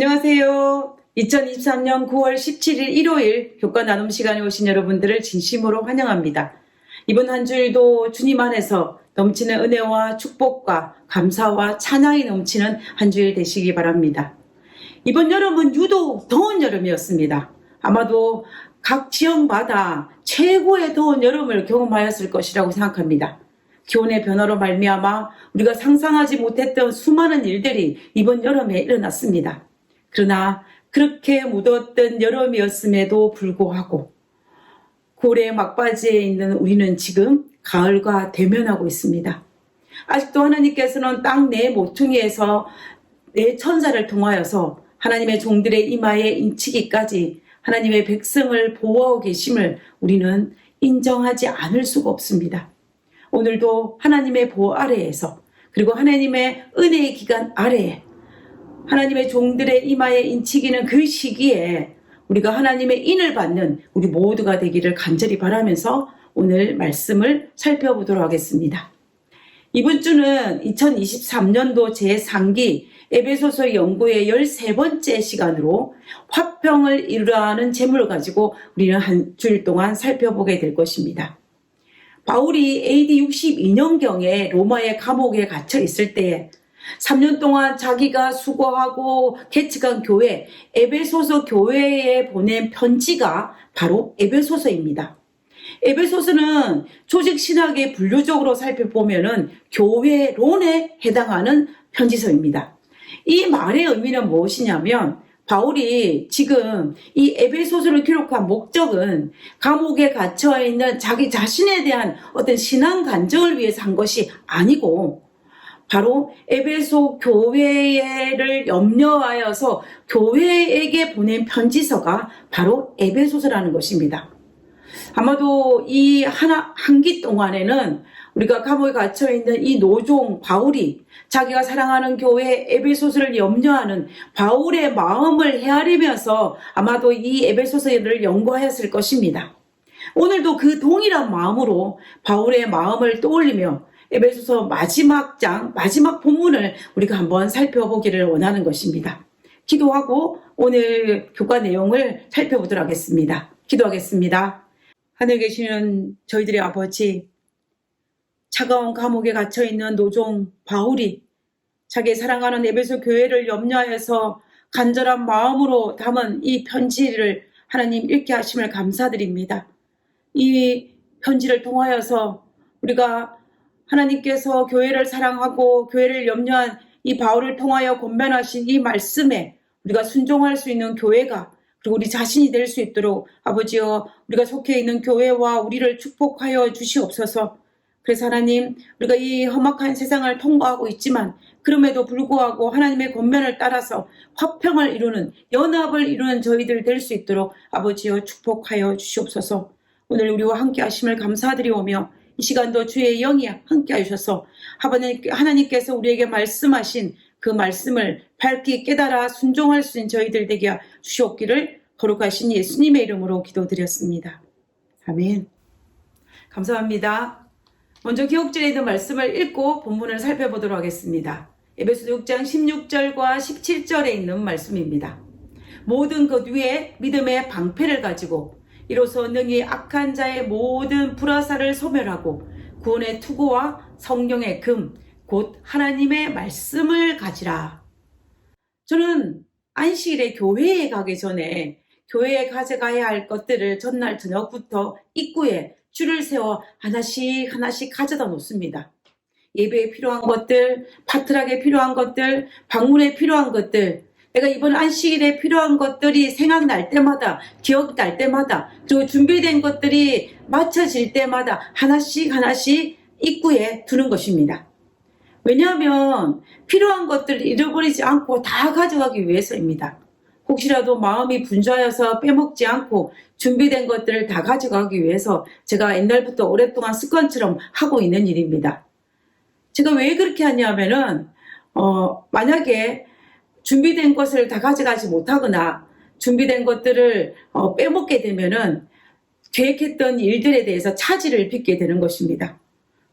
안녕하세요. 2023년 9월 17일 일요일 교과 나눔 시간에 오신 여러분들을 진심으로 환영합니다. 이번 한 주일도 주님 안에서 넘치는 은혜와 축복과 감사와 찬양이 넘치는 한 주일 되시기 바랍니다. 이번 여름은 유독 더운 여름이었습니다. 아마도 각 지역마다 최고의 더운 여름을 경험하였을 것이라고 생각합니다. 기온의 변화로 말미암아 우리가 상상하지 못했던 수많은 일들이 이번 여름에 일어났습니다. 그러나 그렇게 무더웠던 여름이었음에도 불구하고 고래의 막바지에 있는 우리는 지금 가을과 대면하고 있습니다. 아직도 하나님께서는 땅 내 모퉁이에서 내 천사를 통하여서 하나님의 종들의 이마에 인치기까지 하나님의 백성을 보호하고 계심을 우리는 인정하지 않을 수가 없습니다. 오늘도 하나님의 보호 아래에서 그리고 하나님의 은혜의 기간 아래에 하나님의 종들의 이마에 인치기는 그 시기에 우리가 하나님의 인을 받는 우리 모두가 되기를 간절히 바라면서 오늘 말씀을 살펴보도록 하겠습니다. 이번 주는 2023년도 제3기 에베소서 연구의 13번째 시간으로 화평을 이루려 하는 제목을 가지고 우리는 한 주일 동안 살펴보게 될 것입니다. 바울이 AD 62년경에 로마의 감옥에 갇혀 있을 때에 3년 동안 자기가 수고하고 개척한 교회 에베소서 교회에 보낸 편지가 바로 에베소서입니다. 에베소서는 조직신학의 분류적으로 살펴보면 교회론에 해당하는 편지서입니다. 이 말의 의미는 무엇이냐면 바울이 지금 이 에베소서를 기록한 목적은 감옥에 갇혀있는 자기 자신에 대한 어떤 신앙 간증을 위해서 한 것이 아니고 바로 에베소 교회를 염려하여서 교회에게 보낸 편지서가 바로 에베소서라는 것입니다. 아마도 이 한기 동안에는 우리가 감옥에 갇혀있는 이 노종 바울이 자기가 사랑하는 교회 에베소서를 염려하는 바울의 마음을 헤아리면서 아마도 이 에베소서를 연구하였을 것입니다. 오늘도 그 동일한 마음으로 바울의 마음을 떠올리며 에베소서 마지막 장, 마지막 본문을 우리가 한번 살펴보기를 원하는 것입니다. 기도하고 오늘 교과 내용을 살펴보도록 하겠습니다. 기도하겠습니다. 하늘에 계시는 저희들의 아버지, 차가운 감옥에 갇혀있는 노종 바울이 자기 사랑하는 에베소 교회를 염려하여서 간절한 마음으로 담은 이 편지를 하나님 읽게 하심을 감사드립니다. 이 편지를 통하여서 우리가 하나님께서 교회를 사랑하고 교회를 염려한 이 바울을 통하여 권면하신 이 말씀에 우리가 순종할 수 있는 교회가 그리고 우리 자신이 될 수 있도록 아버지여 우리가 속해 있는 교회와 우리를 축복하여 주시옵소서. 그래서 하나님 우리가 이 험악한 세상을 통과하고 있지만 그럼에도 불구하고 하나님의 권면을 따라서 화평을 이루는 연합을 이루는 저희들 될 수 있도록 아버지여 축복하여 주시옵소서. 오늘 우리와 함께 하심을 감사드리오며 이 시간도 주의 영이 함께 하셔서 하나님께서 우리에게 말씀하신 그 말씀을 밝히 깨달아 순종할 수 있는 저희들 되게 주시옵기를 거룩하신 예수님의 이름으로 기도드렸습니다. 아멘. 감사합니다. 먼저 기록줄에 있는 말씀을 읽고 본문을 살펴보도록 하겠습니다. 에베소서 6장 16절과 17절에 있는 말씀입니다. 모든 것 위에 믿음의 방패를 가지고 이로써 능히 악한 자의 모든 불화살을 소멸하고 구원의 투구와 성령의 금 곧 하나님의 말씀을 가지라. 저는 안식일에 교회에 가기 전에 교회에 가져가야 할 것들을 전날 저녁부터 입구에 줄을 세워 하나씩 가져다 놓습니다. 예배에 필요한 것들, 파트락에 필요한 것들, 방문에 필요한 것들, 내가 이번 안식일에 필요한 것들이 생각날 때마다, 기억날 때마다, 그리고 준비된 것들이 맞춰질 때마다 하나씩 입구에 두는 것입니다. 왜냐하면 필요한 것들을 잃어버리지 않고 다 가져가기 위해서입니다. 혹시라도 마음이 분주하여서 빼먹지 않고 준비된 것들을 다 가져가기 위해서 제가 옛날부터 오랫동안 습관처럼 하고 있는 일입니다. 제가 왜 그렇게 하냐면은 만약에 준비된 것을 다 가져가지 못하거나 준비된 것들을 빼먹게 되면은 계획했던 일들에 대해서 차질을 빚게 되는 것입니다.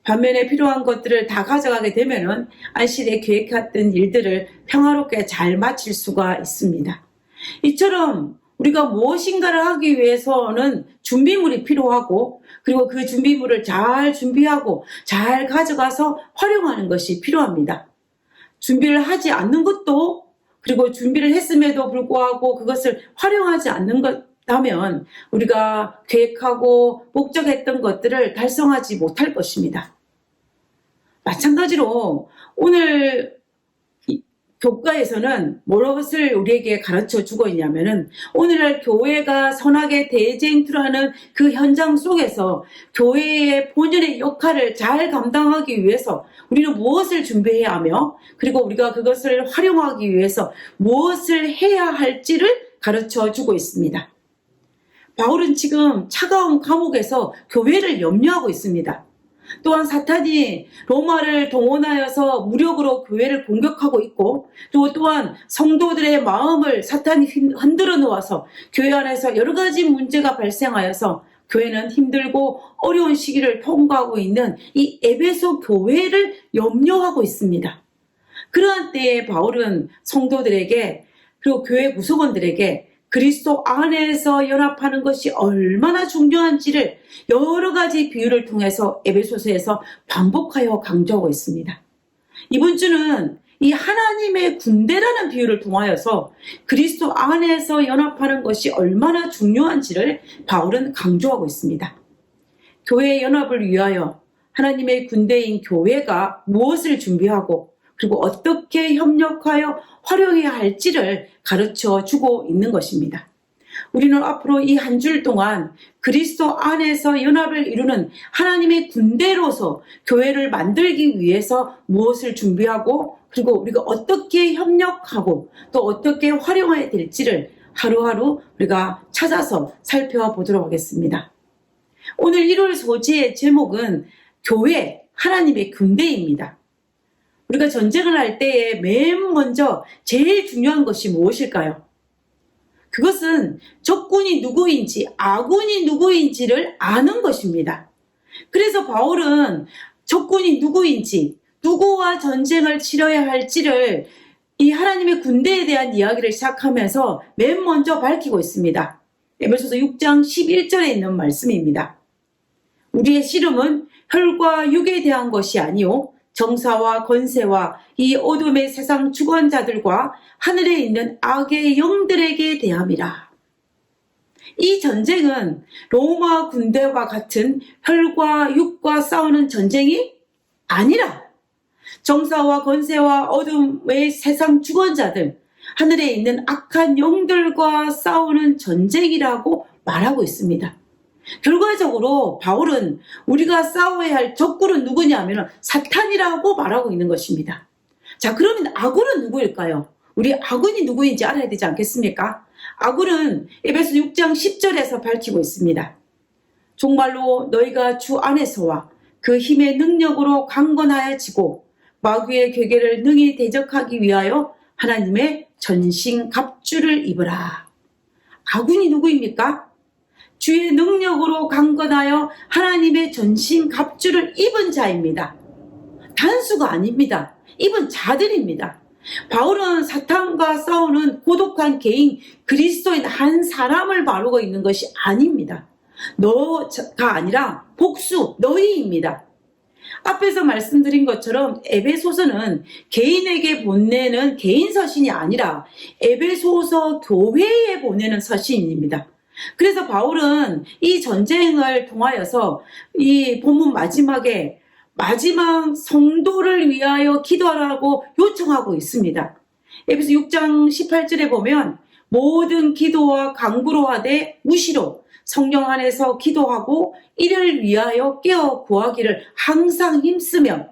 반면에 필요한 것들을 다 가져가게 되면은 안식일에 계획했던 일들을 평화롭게 잘 마칠 수가 있습니다. 이처럼 우리가 무엇인가를 하기 위해서는 준비물이 필요하고, 그리고 그 준비물을 잘 준비하고 잘 가져가서 활용하는 것이 필요합니다. 준비를 하지 않는 것도, 그리고 준비를 했음에도 불구하고 그것을 활용하지 않는 것다면 우리가 계획하고 목적했던 것들을 달성하지 못할 것입니다. 마찬가지로 오늘 교과에서는 무엇을 우리에게 가르쳐 주고 있냐면은, 오늘날 교회가 선하게 대쟁투라는 그 현장 속에서 교회의 본연의 역할을 잘 감당하기 위해서 우리는 무엇을 준비해야 하며, 그리고 우리가 그것을 활용하기 위해서 무엇을 해야 할지를 가르쳐 주고 있습니다. 바울은 지금 차가운 감옥에서 교회를 염려하고 있습니다. 또한 사탄이 로마를 동원하여서 무력으로 교회를 공격하고 있고, 또한 성도들의 마음을 사탄이 흔들어 놓아서 교회 안에서 여러 가지 문제가 발생하여서 교회는 힘들고 어려운 시기를 통과하고 있는 이 에베소 교회를 염려하고 있습니다. 그러한 때에 바울은 성도들에게, 그리고 교회 구성원들에게 그리스도 안에서 연합하는 것이 얼마나 중요한지를 여러 가지 비유를 통해서 에베소서에서 반복하여 강조하고 있습니다. 이번 주는 이 하나님의 군대라는 비유를 통하여서 그리스도 안에서 연합하는 것이 얼마나 중요한지를 바울은 강조하고 있습니다. 교회의 연합을 위하여 하나님의 군대인 교회가 무엇을 준비하고, 그리고 어떻게 협력하여 활용해야 할지를 가르쳐 주고 있는 것입니다. 우리는 앞으로 이 한 주 동안 그리스도 안에서 연합을 이루는 하나님의 군대로서 교회를 만들기 위해서 무엇을 준비하고, 그리고 우리가 어떻게 협력하고 또 어떻게 활용해야 될지를 하루하루 우리가 찾아서 살펴보도록 하겠습니다. 오늘 1월 소지의 제목은 교회 하나님의 군대입니다. 우리가 전쟁을 할 때에 맨 먼저 제일 중요한 것이 무엇일까요? 그것은 적군이 누구인지, 아군이 누구인지를 아는 것입니다. 그래서 바울은 적군이 누구인지, 누구와 전쟁을 치러야 할지를 이 하나님의 군대에 대한 이야기를 시작하면서 맨 먼저 밝히고 있습니다. 에베소서 6장 11절에 있는 말씀입니다. 우리의 씨름은 혈과 육에 대한 것이 아니요 정사와 권세와 이 어둠의 세상 주관자들과 하늘에 있는 악의 영들에게 대함이라. 이 전쟁은 로마 군대와 같은 혈과 육과 싸우는 전쟁이 아니라 정사와 권세와 어둠의 세상 주관자들, 하늘에 있는 악한 영들과 싸우는 전쟁이라고 말하고 있습니다. 결과적으로 바울은 우리가 싸워야 할 적군은 누구냐면 사탄이라고 말하고 있는 것입니다. 자, 그러면 아군은 누구일까요? 우리 아군이 누구인지 알아야 되지 않겠습니까? 아군은 에베소 6장 10절에서 밝히고 있습니다. 정말로 너희가 주 안에서와 그 힘의 능력으로 강건하여지고 마귀의 괴계를 능히 대적하기 위하여 하나님의 전신 갑주를 입으라. 아군이 누구입니까? 주의 능력으로 강건하여 하나님의 전신 갑주를 입은 자입니다. 단수가 아닙니다. 입은 자들입니다. 바울은 사탄과 싸우는 고독한 개인 그리스도인 한 사람을 바르고 있는 것이 아닙니다. 너가 아니라 복수, 너희입니다. 앞에서 말씀드린 것처럼 에베소서는 개인에게 보내는 개인 서신이 아니라 에베소서 교회에 보내는 서신입니다. 그래서 바울은 이 전쟁을 통하여서 이 본문 마지막에 마지막 성도를 위하여 기도하라고 요청하고 있습니다. 에베소 6장 18절에 보면 모든 기도와 간구로 하되 무시로 성령 안에서 기도하고 이를 위하여 깨어 구하기를 항상 힘쓰며,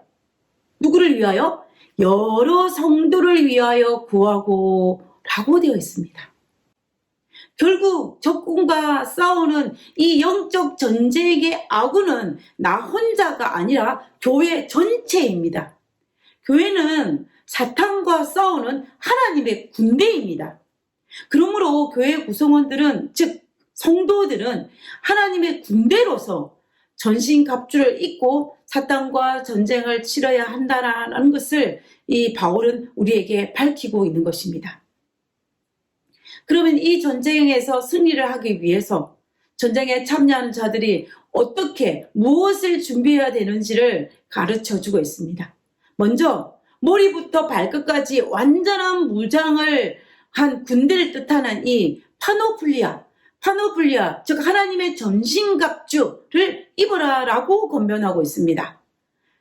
누구를 위하여? 여러 성도를 위하여 구하고 라고 되어 있습니다. 결국 적군과 싸우는 이 영적 전쟁의 아군은 나 혼자가 아니라 교회 전체입니다. 교회는 사탄과 싸우는 하나님의 군대입니다. 그러므로 교회 구성원들은, 즉 성도들은 하나님의 군대로서 전신갑주를 입고 사탄과 전쟁을 치러야 한다는 것을 이 바울은 우리에게 밝히고 있는 것입니다. 그러면 이 전쟁에서 승리를 하기 위해서 전쟁에 참여하는 자들이 어떻게 무엇을 준비해야 되는지를 가르쳐주고 있습니다. 먼저 머리부터 발끝까지 완전한 무장을 한 군대를 뜻하는 이 파노플리아, 즉 하나님의 전신갑주를 입어라라고 권면하고 있습니다.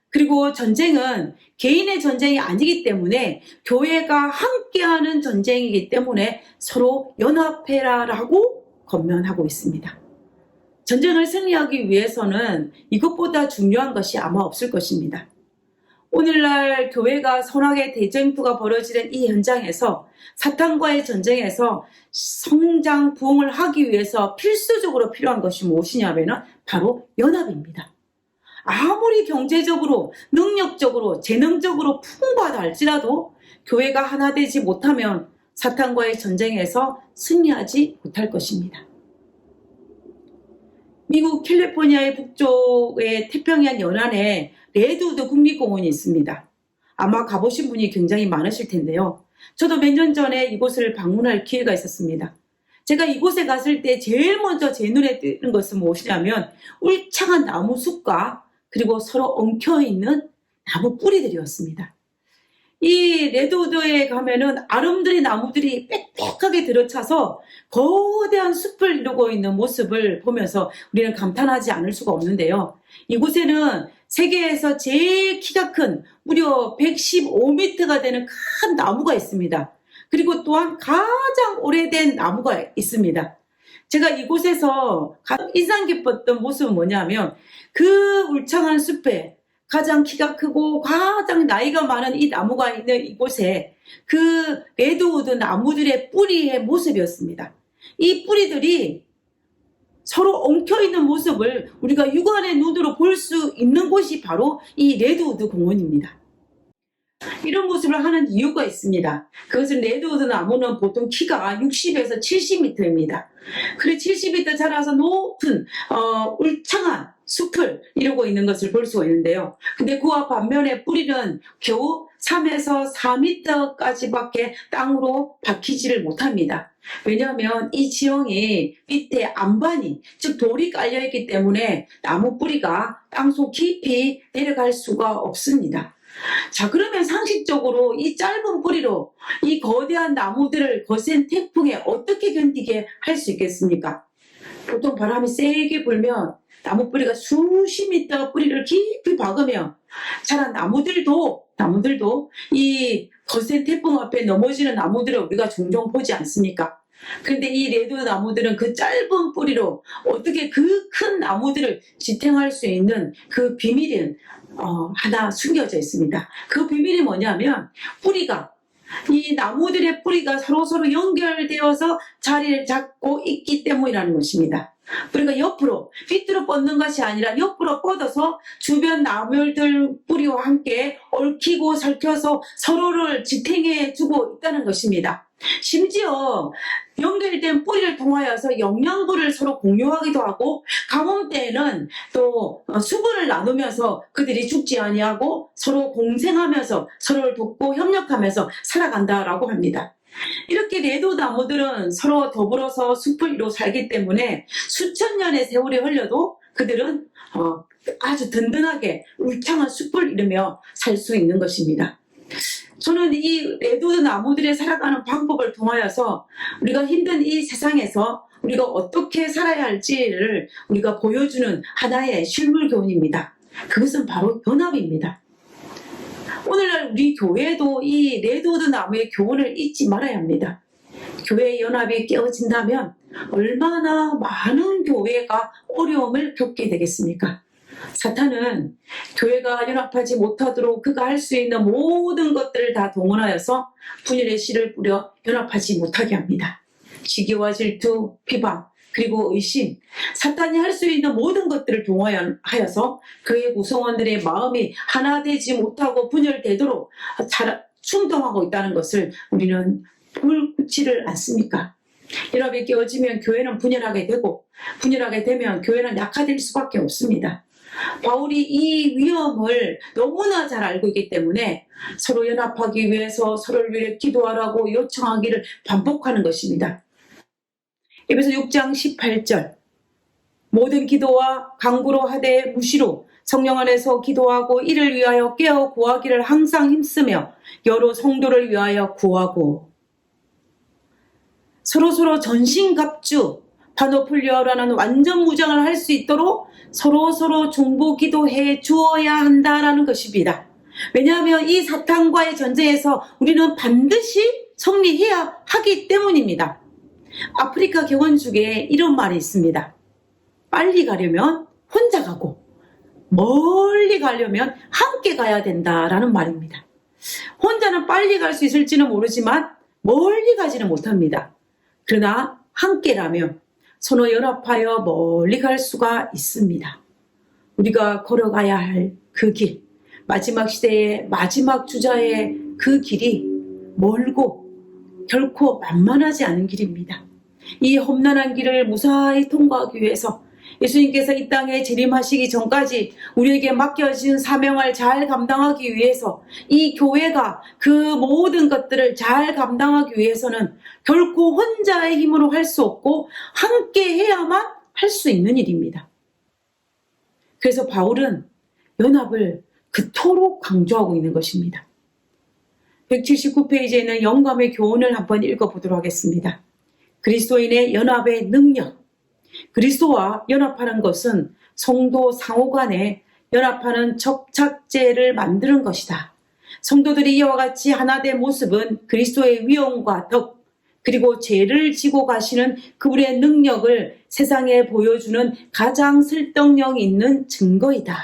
그리고 전쟁은 개인의 전쟁이 아니기 때문에 교회가 함께하는 전쟁이기 때문에 서로 연합해라라고 권면하고 있습니다. 전쟁을 승리하기 위해서는 이것보다 중요한 것이 아마 없을 것입니다. 오늘날 교회가 선악의 대쟁투가 벌어지는 이 현장에서 사탄과의 전쟁에서 성장 부흥을 하기 위해서 필수적으로 필요한 것이 무엇이냐면 바로 연합입니다. 아무리 경제적으로, 능력적으로, 재능적으로 풍부하다 할지라도 교회가 하나 되지 못하면 사탄과의 전쟁에서 승리하지 못할 것입니다. 미국 캘리포니아의 북쪽의 태평양 연안에 레드우드 국립공원이 있습니다. 아마 가보신 분이 굉장히 많으실 텐데요. 저도 몇 년 전에 이곳을 방문할 기회가 있었습니다. 제가 이곳에 갔을 때 제일 먼저 제 눈에 띄는 것은 무엇이냐면 울창한 나무 숲과 그리고 서로 엉켜있는 나무 뿌리들이었습니다. 이 레드우드에 가면은 아름드리 나무들이 빽빽하게 들어차서 거대한 숲을 이루고 있는 모습을 보면서 우리는 감탄하지 않을 수가 없는데요. 이곳에는 세계에서 제일 키가 큰 무려 115m가 되는 큰 나무가 있습니다. 그리고 또한 가장 오래된 나무가 있습니다. 제가 이곳에서 가장 인상 깊었던 모습은 뭐냐면 그 울창한 숲에 가장 키가 크고 가장 나이가 많은 이 나무가 있는 이곳에 그 레드우드 나무들의 뿌리의 모습이었습니다. 이 뿌리들이 서로 엉켜있는 모습을 우리가 육안의 눈으로 볼 수 있는 곳이 바로 이 레드우드 공원입니다. 이런 모습을 하는 이유가 있습니다. 그것은 레드우드 나무는 보통 키가 60에서 70m입니다. 그래 70m 자라서 높은 울창한 숲을 이루고 있는 것을 볼 수가 있는데요. 근데 그와 반면에 뿌리는 겨우 3에서 4m까지밖에 땅으로 박히지를 못합니다. 왜냐하면 이 지형이 밑에 안반이 즉 돌이 깔려있기 때문에 나무 뿌리가 땅속 깊이 내려갈 수가 없습니다. 자, 그러면 상식적으로 이 짧은 뿌리로 이 거대한 나무들을 거센 태풍에 어떻게 견디게 할 수 있겠습니까? 보통 바람이 세게 불면 나무 뿌리가 수십 미터 뿌리를 깊이 박으면 자란 나무들도 이 거센 태풍 앞에 넘어지는 나무들을 우리가 종종 보지 않습니까? 그런데 이 레드 나무들은 그 짧은 뿌리로 어떻게 그 큰 나무들을 지탱할 수 있는 그 비밀은 하나 숨겨져 있습니다. 그 비밀이 뭐냐면 이 나무들의 뿌리가 서로서로 연결되어서 자리를 잡고 있기 때문이라는 것입니다. 뿌리가 옆으로 밑으로 뻗는 것이 아니라 옆으로 뻗어서 주변 나무들 뿌리와 함께 얽히고 설켜서 서로를 지탱해 주고 있다는 것입니다. 심지어 연결된 뿌리를 통하여서 영양분을 서로 공유하기도 하고 가뭄 때에는 또 수분을 나누면서 그들이 죽지 아니하고 서로 공생하면서 서로를 돕고 협력하면서 살아간다라고 합니다. 이렇게 레드 나무들은 서로 더불어서 숲을 이루고 살기 때문에 수천 년의 세월이 흘러도 그들은 아주 든든하게 울창한 숲을 이루며 살 수 있는 것입니다. 저는 이 레드우드 나무들이 살아가는 방법을 통하여서 우리가 힘든 이 세상에서 우리가 어떻게 살아야 할지를 우리가 보여주는 하나의 실물 교훈입니다. 그것은 바로 연합입니다. 오늘날 우리 교회도 이 레드우드 나무의 교훈을 잊지 말아야 합니다. 교회의 연합이 깨어진다면 얼마나 많은 교회가 어려움을 겪게 되겠습니까? 사탄은 교회가 연합하지 못하도록 그가 할 수 있는 모든 것들을 다 동원하여서 분열의 씨를 뿌려 연합하지 못하게 합니다. 시기와 질투, 비방, 그리고 의심, 사탄이 할 수 있는 모든 것들을 동원하여서 그의 구성원들의 마음이 하나 되지 못하고 분열되도록 충동하고 있다는 것을 우리는 볼지를 않습니까? 연합이 깨어지면 교회는 분열하게 되고 분열하게 되면 교회는 약화될 수밖에 없습니다. 바울이 이 위험을 너무나 잘 알고 있기 때문에 서로 연합하기 위해서 서로를 위해 기도하라고 요청하기를 반복하는 것입니다. 에베소 6장 18절 모든 기도와 간구로 하되 무시로 성령 안에서 기도하고 이를 위하여 깨어 구하기를 항상 힘쓰며 여러 성도를 위하여 구하고 서로서로 전신갑주 파노플리어라는 완전 무장을 할 수 있도록 서로서로 중보 기도해 주어야 한다라는 것입니다. 왜냐하면 이 사탄과의 전쟁에서 우리는 반드시 승리해야 하기 때문입니다. 아프리카 경원중에 이런 말이 있습니다. 빨리 가려면 혼자 가고 멀리 가려면 함께 가야 된다라는 말입니다. 혼자는 빨리 갈 수 있을지는 모르지만 멀리 가지는 못합니다. 그러나 함께라면 서로 연합하여 멀리 갈 수가 있습니다. 우리가 걸어가야 할 그 길, 마지막 시대의 마지막 주자의 그 길이 멀고 결코 만만하지 않은 길입니다. 이 험난한 길을 무사히 통과하기 위해서 예수님께서 이 땅에 재림하시기 전까지 우리에게 맡겨진 사명을 잘 감당하기 위해서 이 교회가 그 모든 것들을 잘 감당하기 위해서는 결코 혼자의 힘으로 할 수 없고 함께 해야만 할 수 있는 일입니다. 그래서 바울은 연합을 그토록 강조하고 있는 것입니다. 179페이지에는 영감의 교훈을 한번 읽어보도록 하겠습니다. 그리스도인의 연합의 능력. 그리스도와 연합하는 것은 성도 상호간에 연합하는 접착제를 만드는 것이다. 성도들이 이와 같이 하나 된 모습은 그리스도의 위엄과 덕, 그리고 죄를 지고 가시는 그분의 능력을 세상에 보여주는 가장 설득력 있는 증거이다.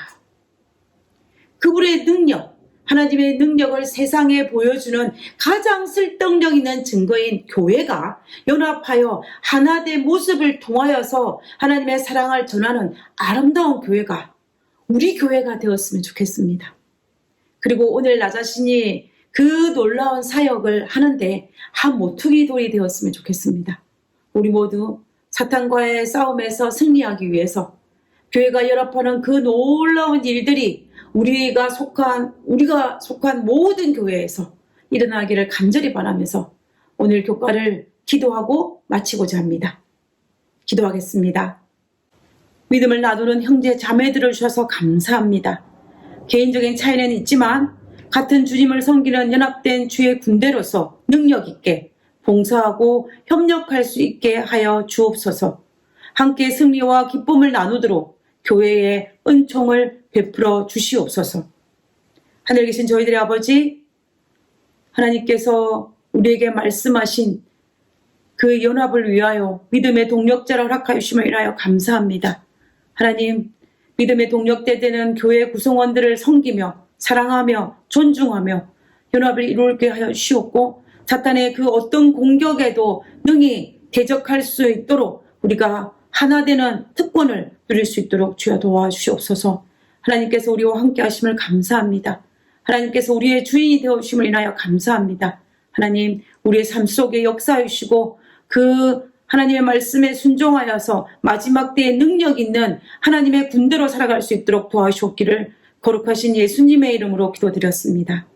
그분의 능력, 하나님의 능력을 세상에 보여주는 가장 설득력 있는 증거인 교회가 연합하여 하나 된 모습을 통하여서 하나님의 사랑을 전하는 아름다운 교회가 우리 교회가 되었으면 좋겠습니다. 그리고 오늘 나 자신이 그 놀라운 사역을 하는데 한 모퉁이 돌이 되었으면 좋겠습니다. 우리 모두 사탄과의 싸움에서 승리하기 위해서 교회가 연합하는 그 놀라운 일들이 우리가 속한 모든 교회에서 일어나기를 간절히 바라면서 오늘 교과를 기도하고 마치고자 합니다. 기도하겠습니다. 믿음을 나누는 형제 자매들을 주셔서 감사합니다. 개인적인 차이는 있지만 같은 주님을 섬기는 연합된 주의 군대로서 능력 있게 봉사하고 협력할 수 있게 하여 주옵소서. 함께 승리와 기쁨을 나누도록 교회의 은총을 베풀어 주시옵소서. 하늘에 계신 저희들의 아버지, 하나님께서 우리에게 말씀하신 그 연합을 위하여 믿음의 동력자를 허락하여 주심을 인하여 감사합니다. 하나님, 믿음의 동력대 되는 교회 구성원들을 섬기며 사랑하며 존중하며 연합을 이루게 하여 주시옵고 사탄의 그 어떤 공격에도 능히 대적할 수 있도록 우리가 하나 되는 특권을 누릴 수 있도록 주여 도와주시옵소서. 하나님께서 우리와 함께 하심을 감사합니다. 하나님께서 우리의 주인이 되어주심을 인하여 감사합니다. 하나님, 우리의 삶 속에 역사해 주시고 그 하나님의 말씀에 순종하여서 마지막 때에 능력 있는 하나님의 군대로 살아갈 수 있도록 도와주시옵기를 거룩하신 예수님의 이름으로 기도드렸습니다.